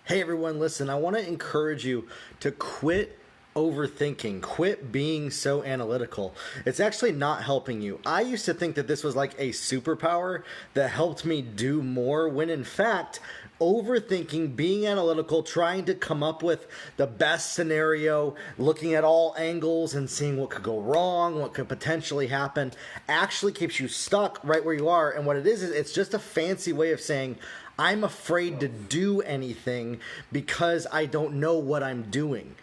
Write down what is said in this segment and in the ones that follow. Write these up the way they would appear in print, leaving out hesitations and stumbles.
Hey everyone, listen, I want to encourage you to quit overthinking, quit being so analytical. It's actually not helping you. I used to think that this was like a superpower that helped me do more, when in fact, overthinking, being analytical, trying to come up with the best scenario, looking at all angles and seeing what could go wrong, what could potentially happen, actually keeps you stuck right where you are. And what it is it's just a fancy way of saying, I'm afraid to do anything because I don't know what I'm doing.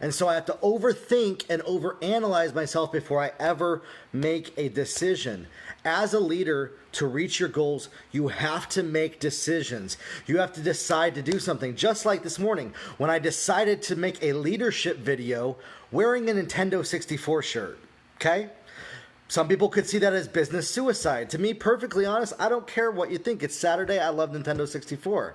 And so I have to overthink and overanalyze myself before I ever make a decision. As a leader, to reach your goals, you have to make decisions. You have to decide to do something. Just like this morning, when I decided to make a leadership video wearing a Nintendo 64 shirt, okay? Some people could see that as business suicide. To me, perfectly honest, I don't care what you think. It's Saturday. I love Nintendo 64.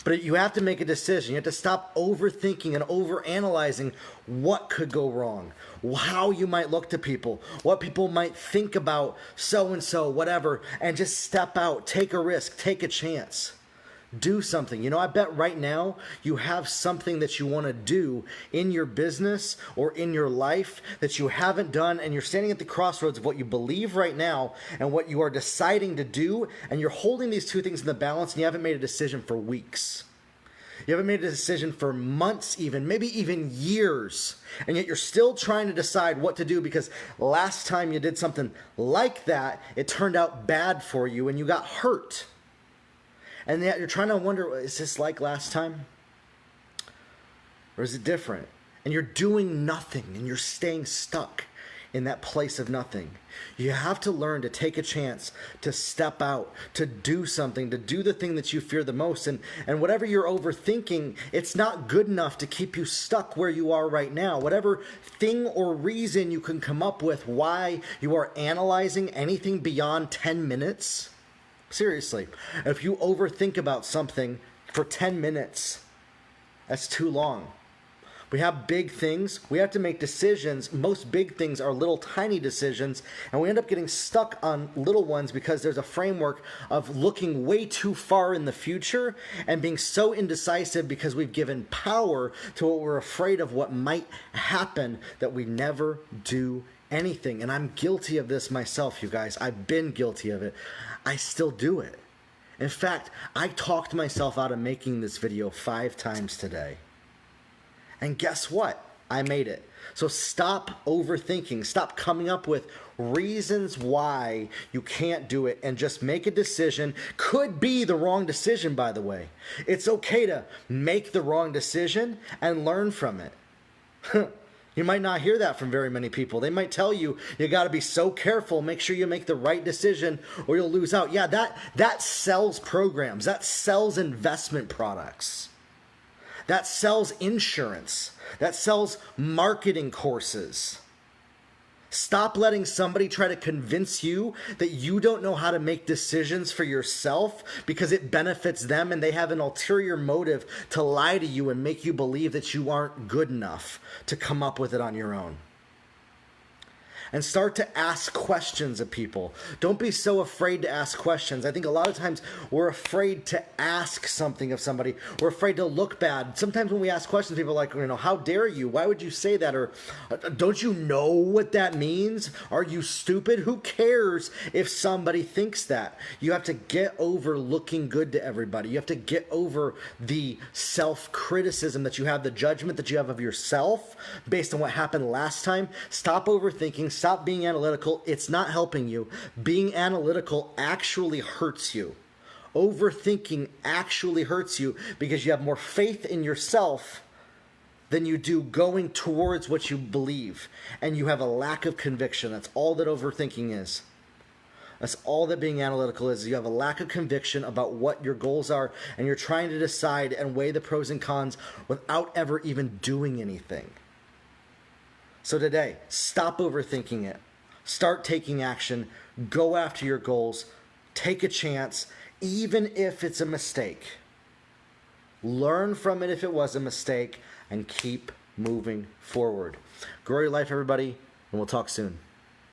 But you have to make a decision. You have to stop overthinking and overanalyzing what could go wrong, how you might look to people, what people might think about so-and-so, whatever, and just step out, take a risk, take a chance. Do something. You know, I bet right now you have something that you want to do in your business or in your life that you haven't done, and you're standing at the crossroads of what you believe right now and what you are deciding to do, and you're holding these two things in the balance, and you haven't made a decision for weeks. You haven't made a decision for months even, maybe even years, and yet you're still trying to decide what to do because last time you did something like that, it turned out bad for you and you got hurt. And yet you're trying to wonder, is this like last time? Or is it different? And you're doing nothing and you're staying stuck in that place of nothing. You have to learn to take a chance, to step out, to do something, to do the thing that you fear the most. And whatever you're overthinking, it's not good enough to keep you stuck where you are right now. Whatever thing or reason you can come up with why you are analyzing anything beyond 10 minutes, seriously, if you overthink about something for 10 minutes, that's too long. We have big things. We have to make decisions. Most big things are little tiny decisions, and we end up getting stuck on little ones because there's a framework of looking way too far in the future and being so indecisive because we've given power to what we're afraid of what might happen that we never do anything. And I'm guilty of this myself, you guys. I've been guilty of it. I still do it. In fact, I talked myself out of making this video 5 times today. And guess what? I made it. So stop overthinking. Stop coming up with reasons why you can't do it and just make a decision. Could be the wrong decision, by the way. It's okay to make the wrong decision and learn from it. You might not hear that from very many people. They might tell you, you got to be so careful, make sure you make the right decision or you'll lose out. Yeah, that sells programs. That sells investment products. That sells insurance. That sells marketing courses. Stop letting somebody try to convince you that you don't know how to make decisions for yourself because it benefits them and they have an ulterior motive to lie to you and make you believe that you aren't good enough to come up with it on your own. And start to ask questions of people. Don't be so afraid to ask questions. I think a lot of times we're afraid to ask something of somebody. We're afraid to look bad. Sometimes when we ask questions, people are like, how dare you? Why would you say that? Or don't you know what that means? Are you stupid? Who cares if somebody thinks that? You have to get over looking good to everybody. You have to get over the self-criticism that you have, the judgment that you have of yourself based on what happened last time. Stop overthinking. Stop being analytical. It's not helping you. Being analytical actually hurts you. Overthinking actually hurts you because you have more faith in yourself than you do going towards what you believe. And you have a lack of conviction. That's all that overthinking is. That's all that being analytical is. You have a lack of conviction about what your goals are, and you're trying to decide and weigh the pros and cons without ever even doing anything. So today, stop overthinking it. Start taking action. Go after your goals. Take a chance, even if it's a mistake. Learn from it if it was a mistake, and keep moving forward. Grow your life, everybody, and we'll talk soon.